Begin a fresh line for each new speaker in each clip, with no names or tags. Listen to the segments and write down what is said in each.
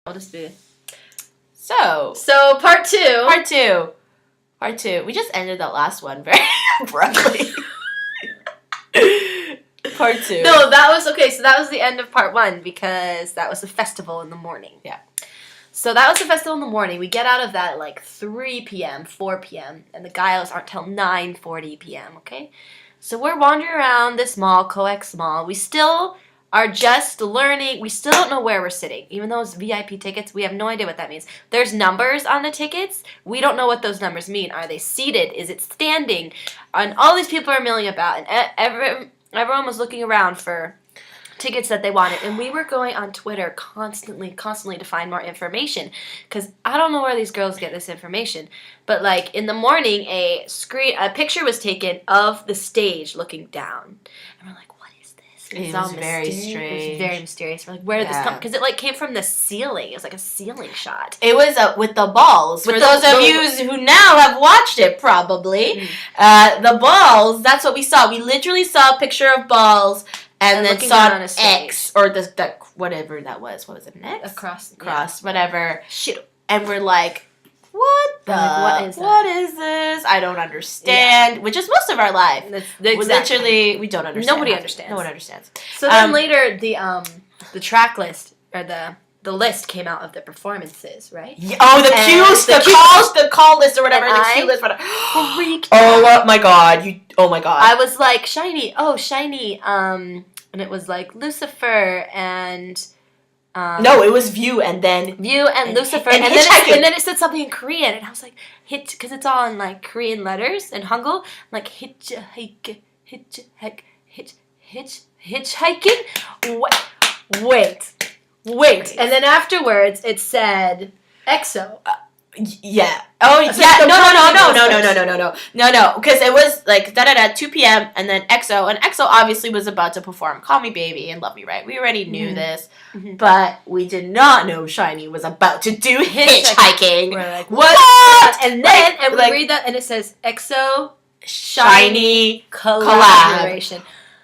I'll just do it.
So
part two.
Part two. We just ended that last one very abruptly. Part two.
No, that was okay. So that was the end of part one because that was the festival in the morning.
Yeah.
So that was the festival in the morning. We get out of that at like 3 p.m., 4 p.m., and the Gayos aren't till 9:40 p.m., okay? So we're wandering around this mall, Coex Mall. We still are just learning. We still don't know where we're sitting. Even though it's VIP tickets, we have no idea what that means. There's numbers on the tickets. We don't know what those numbers mean. Are they seated? Is it standing? And all these people are milling about, and everyone was looking around for tickets that they wanted, and we were going on Twitter constantly to find more information, because I don't know where these girls get this information, but like in the morning a picture was taken of the stage looking down, and we're like, what is this?
It was very strange.
It was very mysterious. We're like, where did this come? Because it like came from the ceiling. It was like a ceiling shot.
It was with the balls. For those of you who now have watched it, probably, the balls, that's what we saw. We literally saw a picture of balls and then saw an X, or the whatever that was. What was it, an X?
A cross.
Whatever.
Shit.
And we're like, what the?
Like,
what is this? I don't understand. Yeah. Which is most of our life.
Exactly.
Literally, we don't understand.
Nobody understands.
No one understands.
So then later, the track list, or the list came out of the performances, right?
Yeah. Oh, the call list or whatever, the cue list, whatever. Oh my god! Oh my god!
I was like, shiny, and it was like Lucifer and.
No, it was View and then
Lucifer, and then it said something in Korean, and I was like, because it's all in like Korean letters in Hangul, like hitchhiking. Wait, and then afterwards it said EXO.
Yeah. Oh, yeah. No. Because it was like 2 p.m. and then EXO, and EXO obviously was about to perform "Call Me Baby" and "Love Me Right." We already knew this, but we did not know SHINee was about to do hitchhiking.
We're like,
what?
And then we read that, and it says EXO
SHINee
collaboration.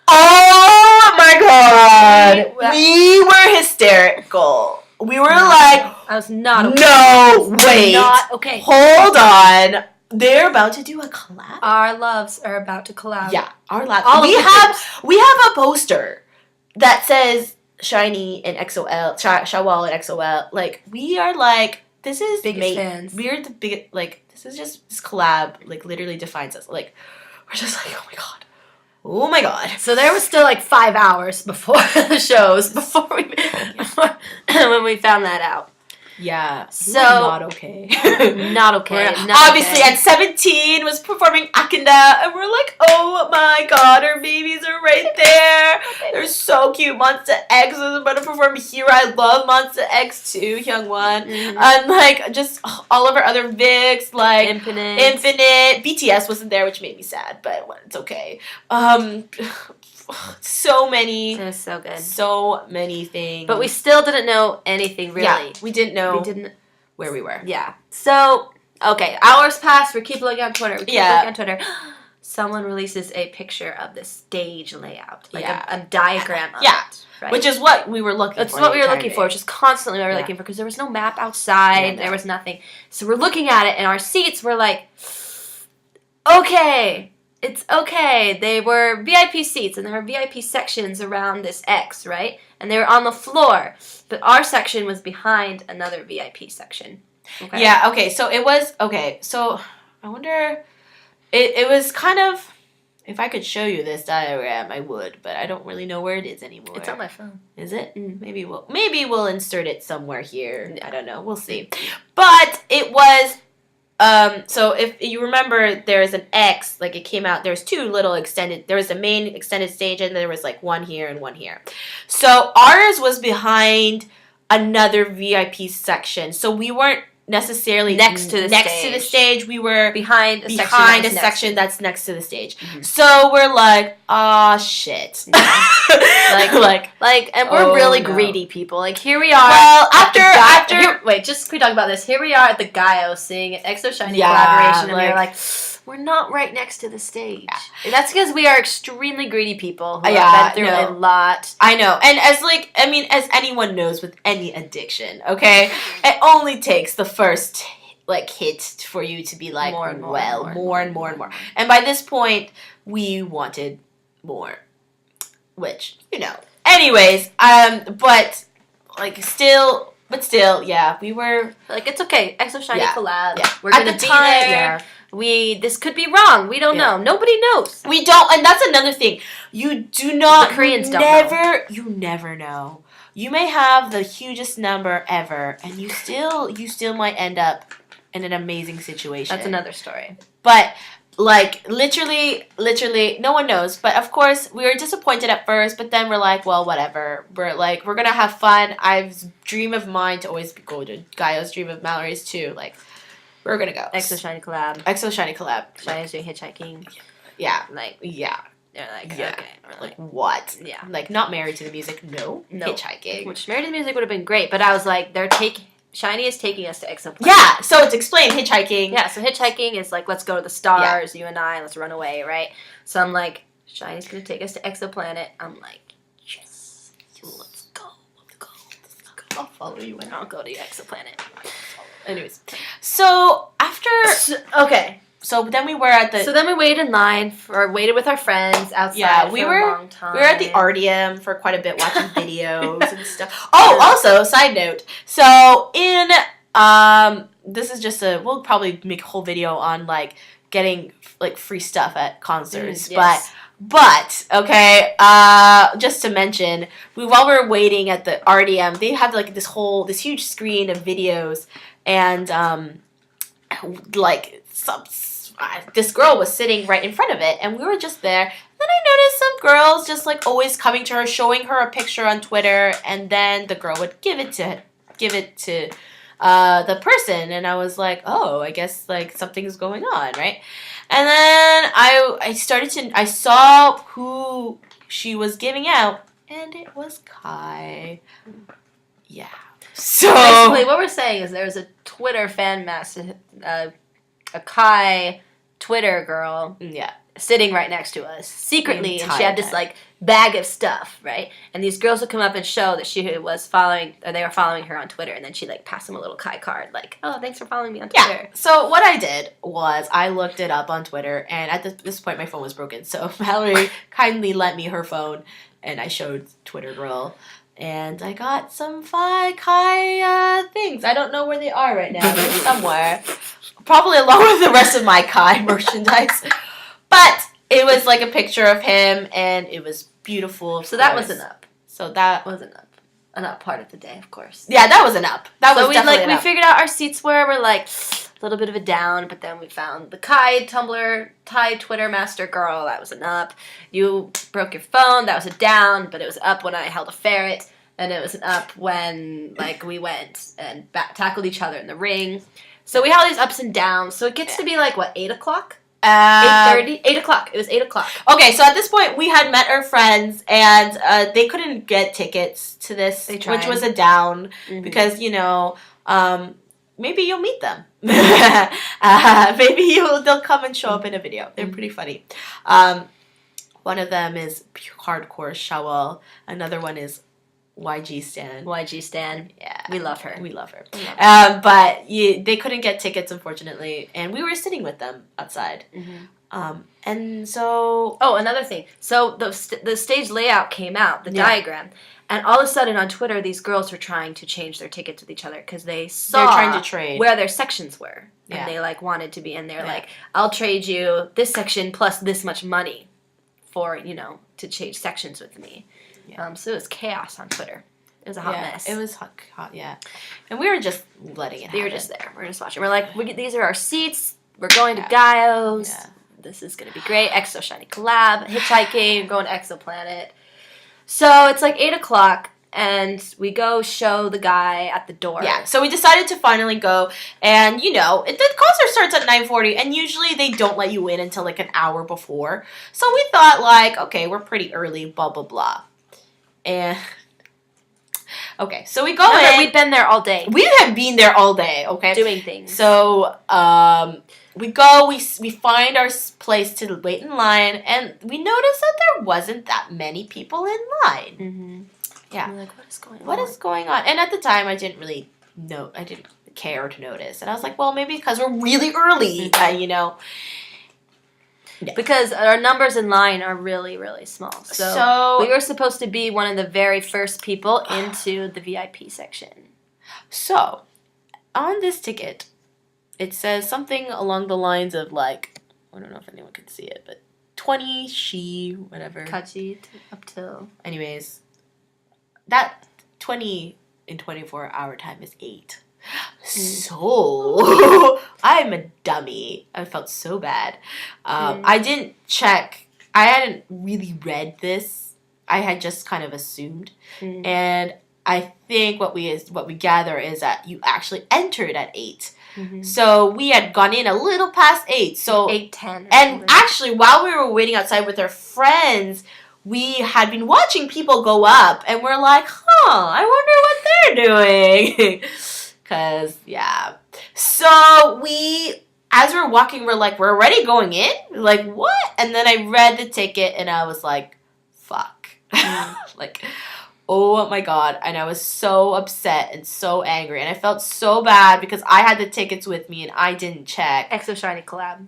Oh my god! We were hysterical. We were like,
I was not okay.
No, wait.
Not okay.
Hold on. They're about to do a collab?
Our loves are about to collab.
Yeah, our loves. We have a poster that says SHINee and exo-l, Shawwal and exo-l. Like, we are like, this is
biggest fans.
We're the biggest, like, this collab, like, literally defines us. Like, we're just like, oh my god. Oh my god.
So there was still like 5 hours before the shows, when we found that out.
Yeah.
So
not okay.
Not okay.
Obviously at 17 was performing Akinda, and we're like, oh my god, our babies are right there. They're so cute. Monsta X was about to perform here. I love Monsta X too, Hyungwon. And like just all of our other Vics, like Infinite. BTS wasn't there, which made me sad, but it's okay. So many.
It was so good.
So many things.
But we still didn't know anything, really.
Yeah, we didn't know where we were.
Yeah. So, okay, hours passed. We keep looking on Twitter. Someone releases a picture of the stage layout. Like a diagram of it. Right?
Which is what we were looking for.
That's what we were looking for, which is constantly what we were looking for, because there was no map outside. There was nothing. So we're looking at it, and our seats were like, okay. It's okay. They were VIP seats, and there were VIP sections around this X, right? And they were on the floor. But our section was behind another VIP section. Okay?
Yeah, okay. So it was, okay. So I wonder, it was kind of, if I could show you this diagram, I would, but I don't really know where it is anymore.
It's on my phone.
Is it? Maybe we'll insert it somewhere here. Yeah. I don't know. We'll see. But it was... so if you remember, there's an X, like it came out, there's two little there was the main extended stage, and there was like one here and one here. So ours was behind another VIP section. So we weren't necessarily next to the stage. We were behind a section that's next to the stage. So we're like, oh shit.
And we're really greedy people. Like, here we are.
Well,
wait, just can we talk about this? Here we are at the Gayos seeing an EXO SHINee collaboration, and we're like, we're not right next to the stage. Yeah. That's because we are extremely greedy people who
have
been through a lot.
I know. And as anyone knows with any addiction, okay, it only takes the first hit for you to be like, more and more. And by this point, we wanted more, which, anyways, but still, yeah, we were
like, it's okay. Exo Shiny collab.
Yeah.
We're gonna be there. Yeah. This could be wrong. We don't know. Nobody knows.
We don't, and that's another thing. You do not.
The Koreans don't know.
You never know. You may have the hugest number ever, and you still might end up in an amazing situation.
That's another story.
But literally, no one knows. But of course, we were disappointed at first. But then we're like, well, whatever. We're gonna have fun. I've dream of mine to always go to Gayos, dream of Mallory's too. We're gonna go.
Exo Shiny collab. Shiny's doing hitchhiking.
Yeah.
Yeah. They're okay.
We're what?
Yeah.
Not married to the music. No. Hitchhiking.
Which married to the music would have been great, but I was like, Shiny is taking us to exo-planet.
Yeah, so it's explained, hitchhiking.
Yeah, so hitchhiking is let's go to the stars, you and I, let's run away, right? So I'm like, Shiny's going to take us to exoplanet. I'm like, yes, let's go.
I'll follow you and
I'll go to the exoplanet.
Anyways, so after...
okay.
So then we were at the...
So then we waited in line, waited with our friends outside for a long time.
We were at the RDM for quite a bit, watching videos and stuff. Oh, also, side note. So in... this is just we'll probably make a whole video on, getting, free stuff at concerts.
Yes.
But, okay, just to mention, while we were waiting at the RDM, they have, this huge screen of videos, and, this girl was sitting right in front of it, and we were just there. Then I noticed some girls just always coming to her, showing her a picture on Twitter, and then the girl would give it to the person, and I was like, oh, I guess something's going on, right? And then I saw who she was giving out, and it was Kai. Yeah. So
basically, what we're saying is there's a Twitter fan mass, a Kai Twitter girl, sitting right next to us secretly, and she had this bag of stuff, right? And these girls would come up and show that she was following, or they were following her on Twitter, and then she passed them a little Kai card, oh, thanks for following me on Twitter.
Yeah. So what I did was I looked it up on Twitter, and at this point my phone was broken, so Mallory kindly lent me her phone, and I showed Twitter girl. And I got some Kai things. I don't know where they are right now. They're somewhere. Probably along with the rest of my Kai merchandise. But it was a picture of him, and it was beautiful.
So that was an up.
So that
was an up. An up part of the day, of course.
Yeah, that was an up. That was definitely an up.
We figured out our seats were a little bit of a down, but then we found the Kai Twitter master girl. That was an up. You broke your phone. That was a down, but it was up when I held a ferret, and it was an up when we went and tackled each other in the ring. So we had all these ups and downs. So it gets to be 8 o'clock. 8:30? 8 o'clock. It was 8 o'clock.
Okay, so at this point, we had met our friends, and they couldn't get tickets to this, which was a down, because, maybe you'll meet them. Maybe they'll come and show up in a video. They're pretty funny. One of them is hardcore Shawel. Another one is YG Stan. Yeah.
We love her.
But they couldn't get tickets, unfortunately, and we were sitting with them outside. And so...
Oh, another thing. So the stage layout came out, the diagram, and all of a sudden on Twitter, these girls were trying to change their tickets with each other because they saw
trying to trade
where their sections were. And they wanted to be in there. I'll trade you this section plus this much money for, to change sections with me. Yeah. So it was chaos on Twitter. It was a hot mess.
It was hot, yeah. And we were just letting it happen.
We were just there. We were just watching. We're these are our seats. We're going to Gayos. Yeah. This is going to be great. Exo Shiny collab. Hitchhiking. Going to exoplanet. So it's 8 o'clock, and we go show the guy at the door.
Yeah, so we decided to finally go, and, the concert starts at 9:40, and usually they don't let you in until, an hour before. So we thought, okay, we're pretty early, blah, blah, blah. And... Okay, so we go in.
We'd been there all day.
We have been there all day, okay?
Doing things.
So, we go, we find our place to wait in line, and we noticed that there wasn't that many people in line.
Mm-hmm.
Yeah.
We're like, what is going on?
What is going on? And at the time, I didn't really know. I didn't care to notice, and I was like, well, maybe because we're really early, you know.
Yeah. Because our numbers in line are really, really small. So we were supposed to be one of the very first people into the VIP section.
So, on this ticket, it says something along the lines of like, I don't know if anyone can see it, but 20 she, whatever.
Kachi up till.
Anyways, that 20 in 24-hour time is 8. So, I'm a dummy. I felt so bad. I didn't check. I hadn't really read this. I had just kind of assumed. And I think what we gather is that you actually entered at 8. So we had gone in a little past 8. So
8:10.
And actually, while we were waiting outside with our friends, we had been watching people go up, and we're like, I wonder what they're doing. Because, yeah. So as we're walking, we're like, we're already going in? Like, what? And then I read the ticket, and I was like, fuck. Like, oh my God. And I was so upset and so angry. And I felt so bad because I had the tickets with me, and I didn't check.
Exo Shiny collab.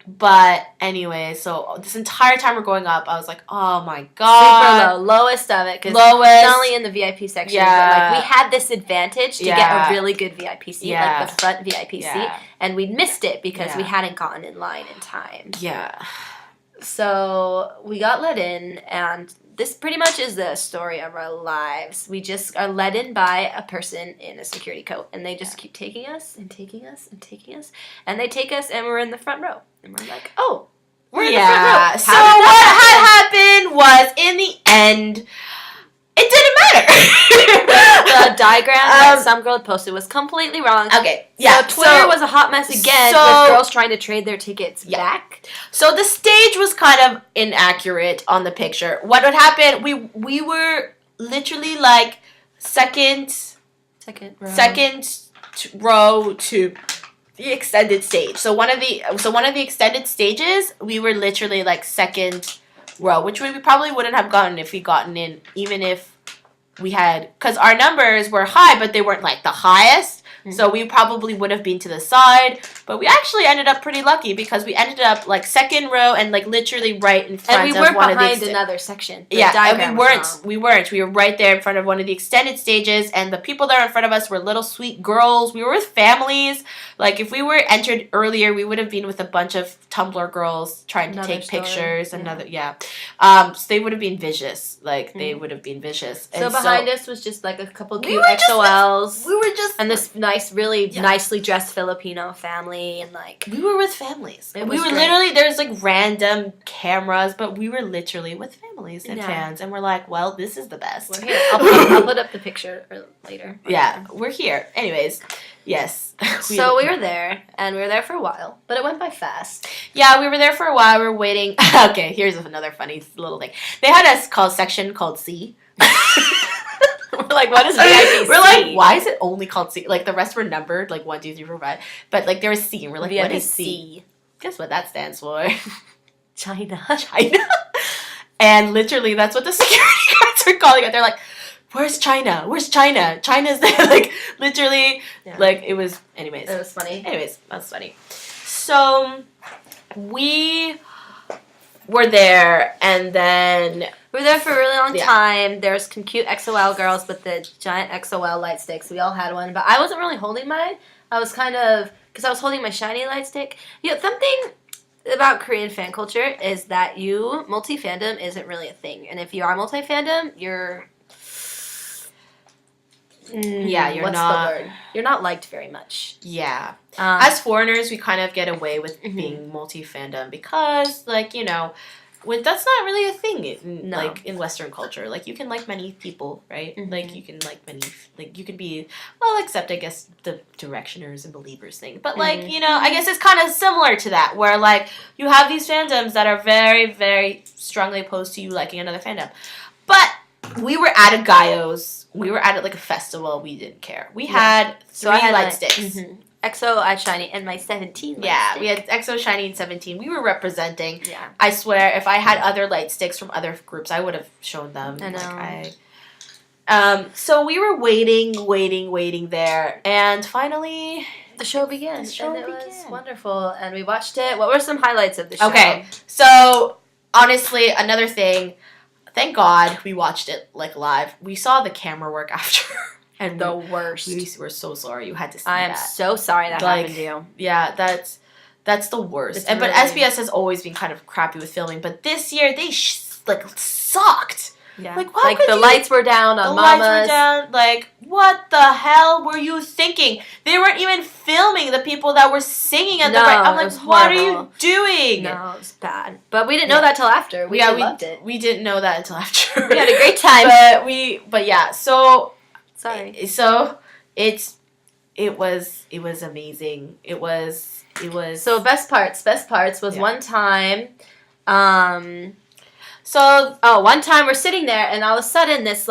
But anyway, so this entire time we're going up, I was like, oh my God.
Super low. Lowest of it.
Lowest.
Not only in the VIP section, but like we had this advantage to get a really good VIP seat, like the front VIP seat, and we missed it because we hadn't gotten in line in time.
Yeah.
So we got let in, and this pretty much is the story of our lives. We just are led in by a person in a security coat, and they just keep taking us and taking us and taking us, and they take us, and we're in the front row. And we're like, oh, we're in the front row.
So what had happened was, in the end, it didn't matter.
The diagram that some girl had posted was completely wrong.
Okay, yeah.
So Twitter was a hot mess again with girls trying to trade their tickets back.
So the stage was kind of inaccurate on the picture. What would happen, we were literally like second row to the extended stage. So one of the extended stages, we were literally like second row, which we probably wouldn't have gotten if we gotten in, even if we had, because our numbers were high, but they weren't like the highest. So we probably would have been to the side, but we actually ended up pretty lucky because we ended up like second row and like literally right in front of one of the...
And we weren't behind another section.
And we weren't. We were right there in front of one of the extended stages, and the people that were in front of us were little sweet girls. We were with families. Like, if we were entered earlier, we would have been with a bunch of Tumblr girls trying to take pictures. So they would have been vicious. Like, they would have been vicious.
So behind us was just like a couple cute exo-ls.
We were just...
And this really nicely dressed Filipino family, and like...
We were with families. We were literally... There's like random cameras, but we were literally with families and fans. And we're like, well, this is the best.
We're here. I'll put up the picture later.
Yeah, we're here. Anyways, yes.
So we were there, and we were there for a while, but it went by fast.
Yeah, we were there for a while. We were waiting. Okay, here's another funny little thing. They had a section called C.
We're like, what is VIP?
We're like, why is it only called C? Like, the rest were numbered, like 1, 2, 3, 4, 5. But like, there was C, and we're like,
VIP
what is C? Guess what that stands for?
China.
And literally, that's what the security guards are calling it. They're like, where's China? Where's China? China's there. Like, literally, like, it was, anyways.
It was funny.
Anyways, that's funny. So, we were there, and then...
We were there for a really long time. There was some cute exo-l girls with the giant exo-l light sticks. We all had one, but I wasn't really holding mine. I was kind of, because I was holding my shiny light stick. You know, something about Korean fan culture is that multi-fandom isn't really a thing. And if you are multi-fandom, you're not liked very much.
Yeah. As foreigners, we kind of get away with being multi-fandom because, like, you know, that's not really a thing in Western culture. Like, you can like many people, right? Like, you can like many, like, you can be, well, except, I guess, the directioners and believers thing. But, like, you know, I guess it's kind of similar to that, where, like, you have these fandoms that are very, very strongly opposed to you liking another fandom. But we were at a Gayos. We were at, like, a festival. We didn't care. We had 3 light sticks.
EXO, I had Shiny, and my 17 light
Yeah,
stick.
we had EXO, Shiny, and 17. We were representing.
Yeah.
I swear, if I had other light sticks from other groups, I would have shown them.
I know.
So we were waiting there, and finally,
The show began.
The show
and it was
began.
wonderful. And we watched it. What were some highlights of the show?
Okay, so honestly, another thing, thank God we watched it like live. We saw the camera work after, and
The worst.
we were so sorry you had to see
I am
that.
so sorry that
Like,
happened to you.
Yeah, that's the worst.
It's
But
really-
SBS has always been kind of crappy with filming, but this year they sucked.
Yeah.
Like, why could
the
you-
lights were down on
The
Mama's.
lights were down. Like, what the hell were you thinking? They weren't even filming the people that were singing at the
No,
right. I'm
it
like,
was
what are
horrible.
you doing?
No, it was bad. But we didn't know that till after. We loved it.
We didn't know that until after.
We had a great time.
but yeah, so
Sorry.
So it was amazing. It was
So best parts was
Yeah.
one time, one time we're sitting there and all of a sudden this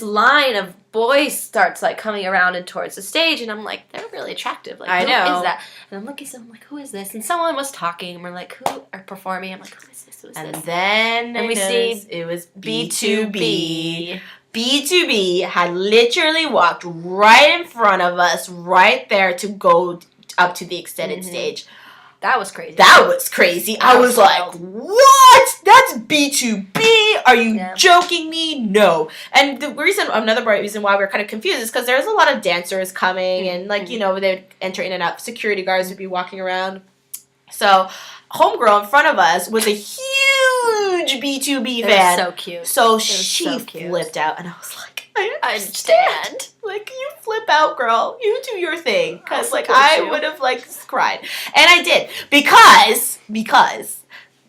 line of boys starts like coming around and towards the stage and I'm like, they're really attractive. Like,
I
who
know.
is that? And I'm looking, so I'm like, who is this? And someone was talking and we're like, who are performing? I'm like, who is this? Who is
and
this?
then
And we see
it was
B2B.
B2B had literally walked right in front of us, right there to go up to the extended
Mhm.
stage.
That was crazy.
That was crazy. I
That
was
was
like,
wild.
what? That's B2B? Are you
Yeah.
joking me? No. And another reason why we were kind of confused is because there's a lot of dancers coming and they would enter in and out. Security guards would be walking around. So homegirl in front of us was a huge B2B
It
fan.
was so cute.
So
was
she
so cute.
flipped out and I was like, I
I
understand.
understand.
Like, you flip out, girl. You do your thing. Because,
I'll
like,
support
I
you.
would have, like, cried. And I did. Because,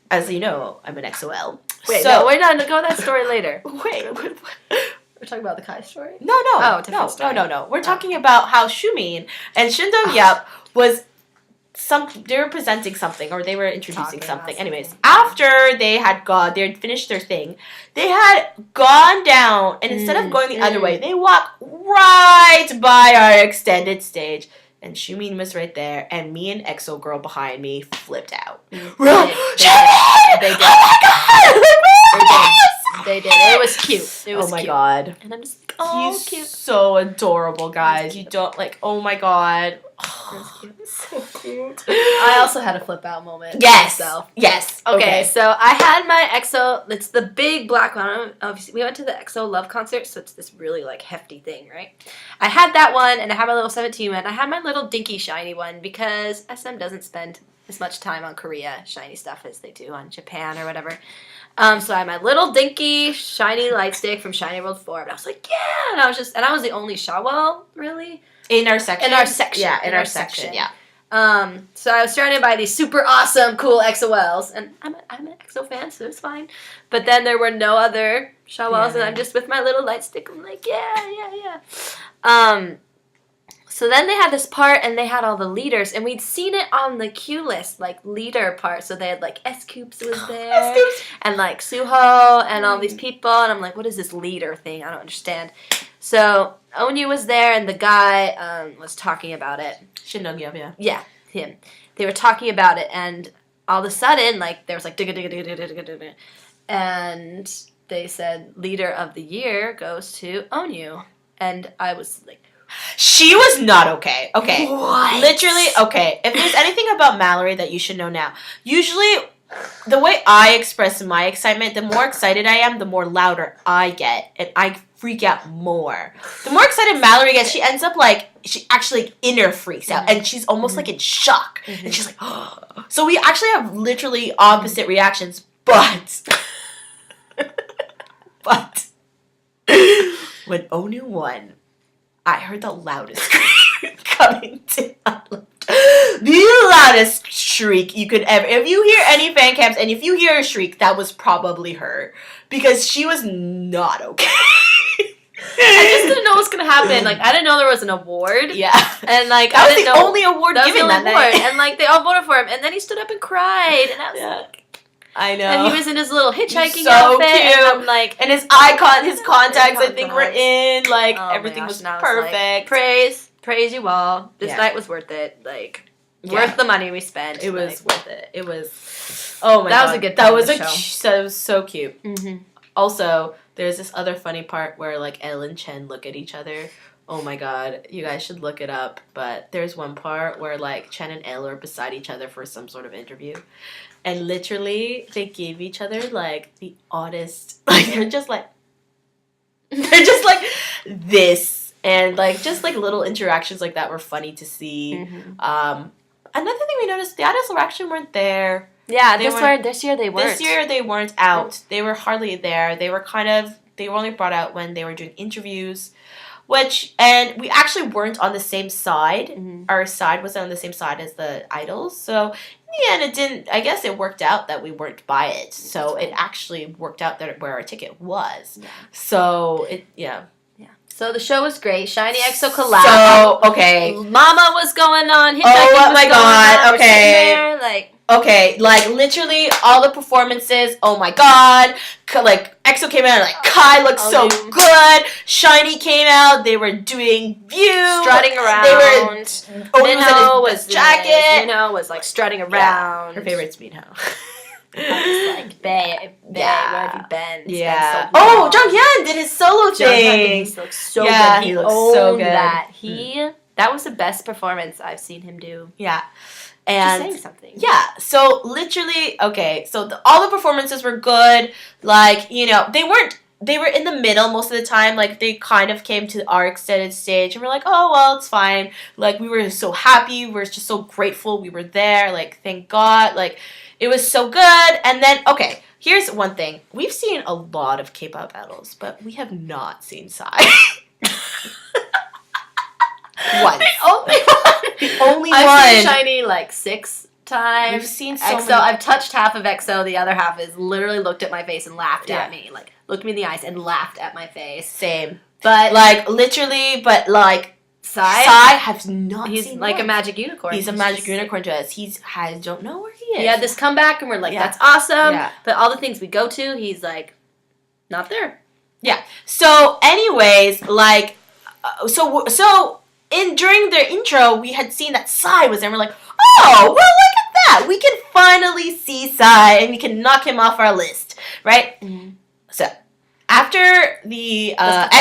as you know, I'm an exo-l.
Wait,
so,
no, we're not going to go that story later.
Wait.
We're talking about the Kai story?
No.
Oh, different story.
No. We're talking about how Shumin and Shindong Yup was... they were presenting something, or they were introducing
Talking
something.
about
Anyways,
something.
after they had finished their thing, they had gone down, and instead of going the other way, they walked right by our extended stage. And Shumin was right there, and me and EXO girl behind me flipped out. Shumin!
They did.
Oh my god!
They did. It was cute. It was
oh my
cute.
god.
And I'm just like, oh,
He's
cute.
so adorable, guys.
He's
You
cute.
don't oh my god.
It was cute.
So cute.
I also had a flip out moment.
Yes.
Myself.
Yes.
Okay, so I had my EXO. It's the big black one. Obviously, we went to the EXO Love concert, so it's this really like hefty thing, right? I had that one, and I had my little 17 one. I had my little dinky shiny one because SM doesn't spend as much time on Korea shiny stuff as they do on Japan or whatever. So I had my little dinky shiny light stick from Shiny World 4, and I was like, yeah, and I was the only Shawwell really
In our section.
in our section.
Yeah, in our section. Yeah.
So I was surrounded by these super awesome, cool EXO-Ls, and I'm an EXO fan, so it's fine. But then there were no other Shawwells, and I'm just with my little light stick. I'm like, yeah. So then they had this part, and they had all the leaders, and we'd seen it on the queue list, like leader part. So they had like S-Coops was there, and like Suho, and all these people, and I'm like, what is this leader thing? I don't understand. So Onyu was there, and the guy was talking about it.
Shindong Yup, yeah.
Yeah, him. They were talking about it, and all of a sudden, like, there was like, digga, and they said, leader of the year goes to Onyu. And I was like,
She was not okay. Okay.
What?
Literally, okay. If there's anything about Mallory that you should know now, usually the way I express my excitement, the more excited I am, the more louder I get. And I freak out more. The more excited Mallory gets, she ends up like, she actually inner freaks out. And she's almost like in shock. And she's like, oh. So we actually have literally opposite reactions. But when Onu won, I heard the loudest scream coming down. The loudest shriek you could ever. If you hear any fan cams and if you hear a shriek, that was probably her. Because she was not okay.
I just didn't know what was going to happen. Like, I didn't know there was an award.
Yeah.
And, like,
That
I
was
didn't
the
know.
only award
That was the
given
only
that
award.
night.
And, like, they all voted for him. And then he stood up and cried. And I was like,
I know.
and he was in his little hitchhiking
So
outfit.
cute.
And I'm like,
And his icon, his contacts, I think, were
contacts.
in. Like,
oh my
everything
gosh,
was
and I
perfect.
Like, praise you all. This
Yeah.
night was worth it. Like,
Yeah.
worth the money we spent.
It was
like,
worth it. It was. Oh my god,
That was a good
That
part
was
of the
that was so cute.
Mm-hmm.
Also, there's this other funny part where like Elle and Chen look at each other. Oh my god, you guys should look it up. But there's one part where like Chen and Elle are beside each other for some sort of interview, and literally they gave each other like the oddest. Like they're just like this, and like just like little interactions like that were funny to see.
Mm-hmm.
Another thing we noticed, the idols actually weren't there.
Yeah,
They
this year they weren't.
This year they weren't out. They were hardly there. They were only brought out when they were doing interviews, and we actually weren't on the same side.
Mm-hmm.
Our side wasn't on the same side as the idols. So in the end, I guess it worked out that we weren't by it. So it actually worked out that where our ticket was.
Yeah.
So
So the show was great. Shiny EXO collab.
So okay.
Mama was going on.
Oh my god.
We're sitting there, like.
Okay, like literally all the performances. Oh my god! Like EXO came out, like Kai looked so good. Shiny came out. They were doing view,
strutting around.
They were.
Minho was
jacket.
Minho was like strutting around.
Yeah, her favorite's Minho.
Like, babe, where have you been? It's
Yeah.
been so long.
Oh, Jonghyun did his solo thing.
He looks so
Yeah,
good.
he looks so
owned
good.
That that was the best performance I've seen him do.
Yeah.
Just
And
saying something.
yeah, so literally, okay, so all the performances were good. Like, they were in the middle most of the time. Like, they kind of came to our extended stage and we're like, oh, well, it's fine. Like, we were so happy. We were just so grateful we were there. Like, thank God. Like, it was so good. And then, okay, here's one thing. We've seen a lot of K-pop idols, but we have not seen Psy. Once. The only one.
I've seen Shiny like 6 times.
We've seen so
EXO.
many.
I've touched half of EXO. The other half is literally looked at my face and laughed
Yeah.
at me. Like, looked me in the eyes and laughed at my face.
Same.
But
Like, literally, but like, Psy has not
he's
seen
like
once.
a magic unicorn.
He's a magic unicorn to us. I don't know where he is.
He had this comeback and we're like,
Yeah.
that's awesome.
Yeah.
But all the things we go to, he's like, not there.
Yeah. So, anyways, like, during their intro, we had seen that Psy was there. And we're like, oh, well, look at that. We can finally see Psy, and we can knock him off our list, right?
Mm-hmm.
So, after the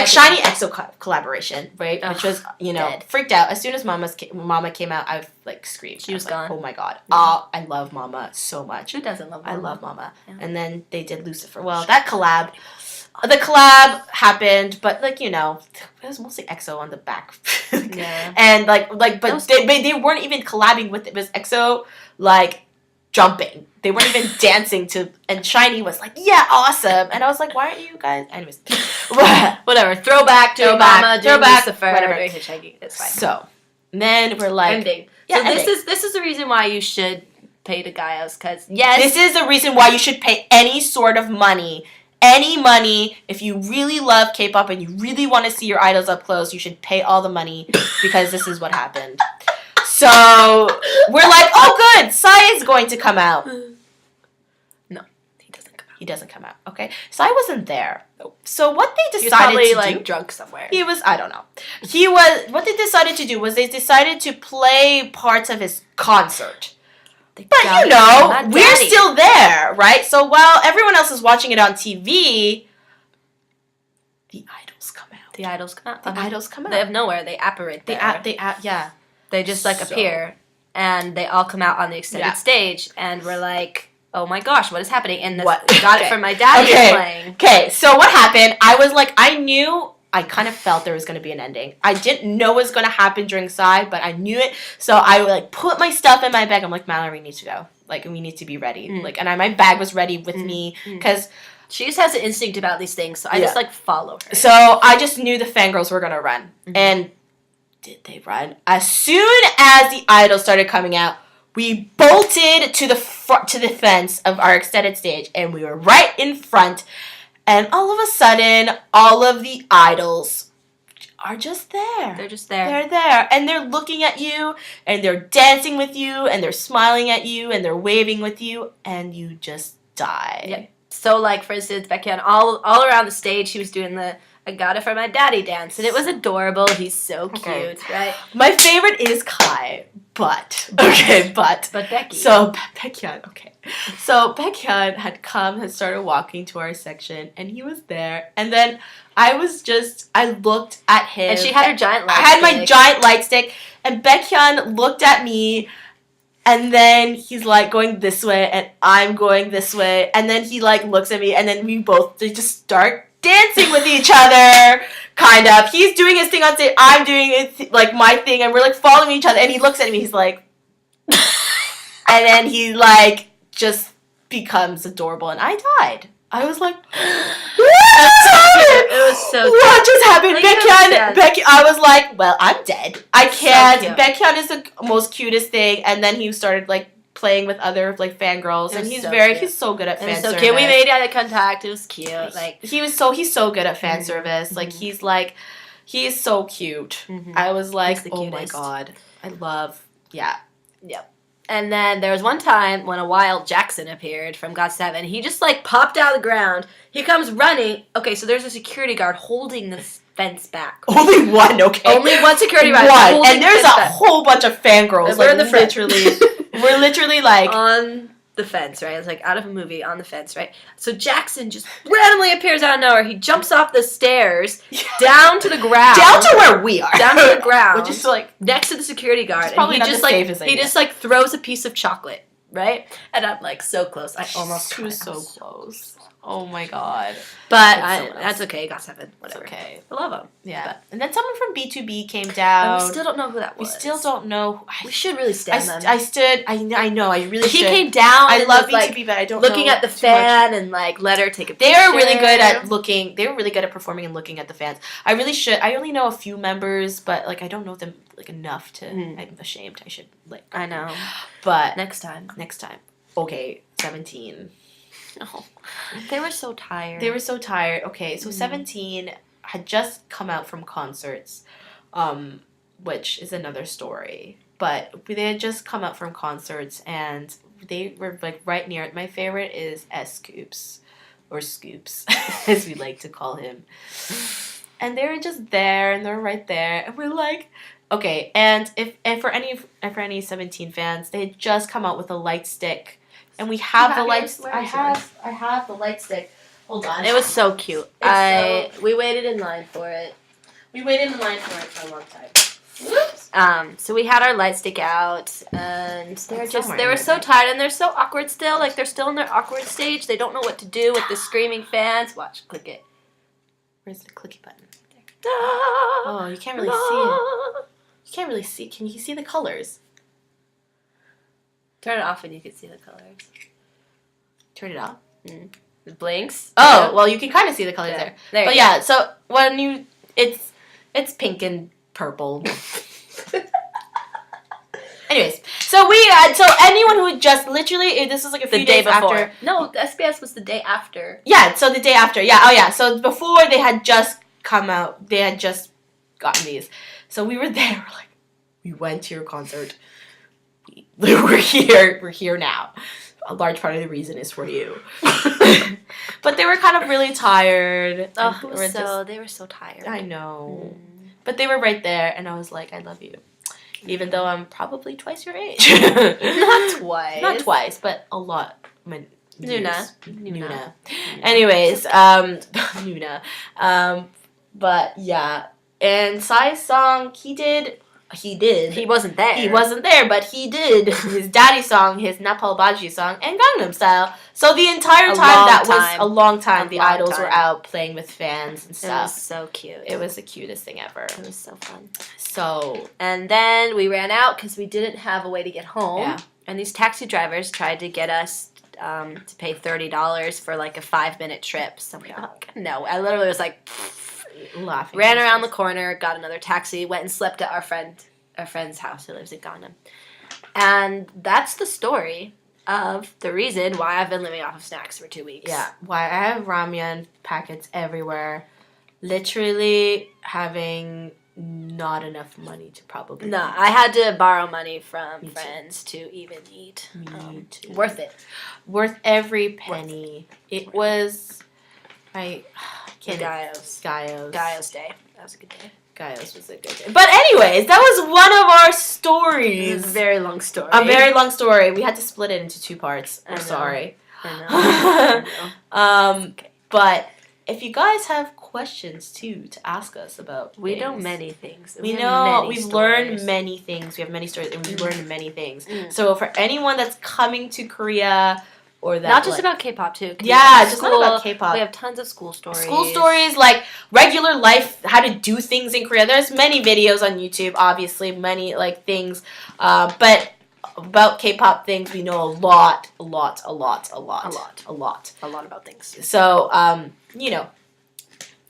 Shiny EXO collaboration, right, which was,
dead.
freaked out. As soon as Mama came out, I like screamed.
She was
like,
gone.
Oh my god.
Yeah.
I love Mama so much.
Who doesn't love Mama?
I love Mama.
Yeah.
And then they did Lucifer. Well, that collab. The collab happened, but like it was mostly EXO on the back.
Yeah.
And but they weren't even collabing with it. It was EXO like jumping. They weren't even dancing to. And Shiny was like, yeah, awesome. And I was like, why aren't you guys? Anyways,
Whatever. Throwback to Mama, doing
throwback,
Lucifer,
whatever.
doing Hitchhiking. It's fine.
So then we're like,
Ending.
Yeah,
So
ending.
this is the reason why you should pay to Gayos, because yes,
This is the reason why you should pay any sort of money. Any money, if you really love K-pop and you really want to see your idols up close, you should pay all the money because this is what happened. So we're like, oh good, Psy is going to come out.
No, he doesn't come out.
He doesn't come out. Okay, Psy wasn't there. So what they
He was
decided
probably
to
like
do?
drunk somewhere.
He was. I don't know. He was. What they decided to do was they decided to play parts of his concert. But we're still there, right? So while everyone else is watching it on TV, the idols come out.
The idols come out.
The idols come out.
They have nowhere. They apparate there.
Yeah.
They just like
So-
appear, and they all come out on the extended stage, and we're like, oh my gosh, what is happening? And
What?
we got it
Okay.
from my dad playing.
Okay, so what happened? I was like, I kind of felt there was going to be an ending. I didn't know what was going to happen during Psy, but I knew it. So I like put my stuff in my bag. I'm like, Mallory needs to go. Like, we need to be ready. Like, and my bag was ready with me because
She just has an instinct about these things, so I just like follow her.
so I just knew the fangirls were going to run. And did they run? As soon as the idols started coming out, we bolted to the fence of our extended stage, and we were right in front. And all of a sudden, all of the idols are just there.
They're just there.
They're there. And they're looking at you, and they're dancing with you, and they're smiling at you, and they're waving with you, and you just die.
Yep. So, like, for instance, Baekhyun, all around the stage, she was doing the I got it for my daddy dance, and it was adorable. He's so cute, right?
My favorite is Kai, but
Becky.
So Baekhyun, okay. So Baekhyun had started walking to our section, and he was there, and then I looked at him,
and she had her giant light
I had
stick.
my giant light stick, and Baekhyun looked at me. And then he's like going this way, and I'm going this way, and then he like looks at me, and then they just start dancing with each other, kind of. He's doing his thing on stage, I'm doing like my thing, and we're like following each other. And he looks at me, he's like, and then he like just becomes adorable, and I died. I was like,
It was so cute.
What just happened?
Like,
Baekhyun, I was like, well, I'm dead. I can't.
So cute.
Baekhyun is the most cutest thing, and then he started like playing with other like fangirls, and he's so good at fan service.
Okay, we made eye contact. It was cute. Like
he's so good at fan service. Like he's so cute. I was like, oh my god, I love Yep.
And then there was one time when a wild Jackson appeared from GOT7. He just like popped out of the ground. He comes running. Okay, so there's a security guard holding the fence back.
Only one, okay.
Only one security guard.
One, and there's a whole bunch of fangirls.
We're in the front.
We're literally like
on the fence, right? It's like out of a movie on the fence, right? So Jackson just randomly appears out of nowhere. He jumps off the stairs down to the ground.
Down to where we are.
Down to the ground.
Which is like
next to the security guard.
It's probably
and
not
just
the
like
safest idea.
he just like throws a piece of chocolate, right? And I'm like so close. I almost
She was so close. Oh my god.
But that's okay. GOT7. Whatever.
It's okay.
I love him.
Yeah. But. And then someone from B2B came down.
And we still don't know who that was.
We still don't know.
We should really stand them.
I know. I really should.
He came down.
I love B2B,
like,
but I don't know
looking at the fan and like let her take a picture.
They were really good at looking. They were really good at performing and looking at the fans. I really should. I only know a few members, but like I don't know them like enough to. I'm ashamed. I should like.
I know.
But
next time.
Okay, 17.
Oh, they were so tired.
Okay, so 17 had just come out from concerts, which is another story. But they had just come out from concerts, and they were like right near it. My favorite is Scoops, or Scoops, as we like to call him. And they were just there, and they're right there, and we're like, okay. And for any 17 fans, they had just come out with a light stick. And we have the light. I have the light stick. Hold on.
It was so cute. We waited in line for it.
We waited in line for a long time.
Whoops. So we had our light stick out, and they were so tired, and they're so awkward still. Like they're still in their awkward stage. They don't know what to do with the screaming fans. Watch, click it.
Where's the clicky button? Oh, you can't really see it. You can't really see. Can you see the colors?
Turn it off and you can see the colors.
Turn it off.
It blinks.
Oh, well, you can kind of see the colors there. But
yeah,
so when it's pink and purple. Anyways, so anyone who had just literally, this was like a few days after.
No, the SBS was the day after.
Yeah, so the day after. Yeah, oh yeah. So before they had just come out, they had just gotten these. So we were there, we're like, we went to your concert. We're here now. A large part of the reason is for you. But they were kind of really tired.
They were so tired.
I know. But they were right there, and I was like, I love you. Even though I'm probably twice your age.
Not twice.
Not twice, but a lot.
Nuna.
Anyways, Nuna. But yeah. And Psy's song, he did.
He wasn't there.
But he did his daddy song, his Napal Baji song, and Gangnam Style. So the entire time, was a long time. The idols were out playing with fans and stuff.
It was so cute.
It was the cutest thing ever.
It was so fun.
So,
and then we ran out because we didn't have a way to get home.
Yeah.
And these taxi drivers tried to get us to pay $30 for like a 5-minute trip. So we no, I literally was like.
Laughing.
Ran around the corner, got another taxi, went and slept at our friend's house who lives in Gangnam. And that's the story of the reason why I've been living off of snacks for 2 weeks.
Yeah, why I have ramen packets everywhere. Literally having not enough money to probably eat.
I had to borrow money from friends to even eat.
Me too.
Worth it.
Worth every penny. It was... I
Gayos. Gayos Day. That was a good day.
Gayos was a good day. But anyways, that was one of our stories.
This is a very long story.
A very long story. We had to split it into 2 parts.
I
I'm
know.
sorry.
I know.
Okay. But if you guys have questions too to ask us about
We know
things,
many things.
we
have
know
many
we've
stories.
learned many things. We have many stories and we've learned many things.
Mm.
So for anyone that's coming to Korea or that
not just about K-pop too.
Yeah, just not about K-pop.
We have tons of school stories.
School stories, like regular life, how to do things in Korea. There's many videos on YouTube, obviously, many like things. But about K-pop things, we know a lot
about things.
So, you know.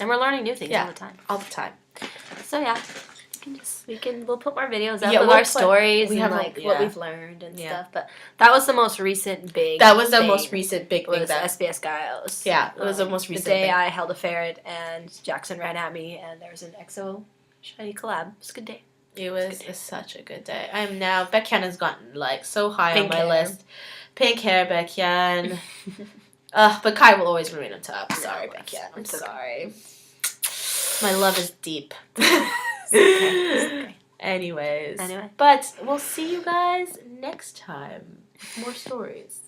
And we're learning new things all the time.
All the time.
So yeah, we'll put more videos up of our stories and like what we've learned and stuff. But that was the most recent big.
That was the most recent big thing.
Was SBS Gayos.
Yeah, it was the most recent.
The day
thing.
I held a ferret and Jackson ran at me and there was an EXO shiny collab. It was a good day.
It was such a good day. I'm now Baekhyun has gotten like so high
Pink
on my
hair.
list. Pink hair, Baekhyun. But Kai will always remain on top. Sorry, Baekhyun. I'm sorry. My love is deep.
Okay.
Anyways.
Anyway.
But we'll see you guys next time with more stories.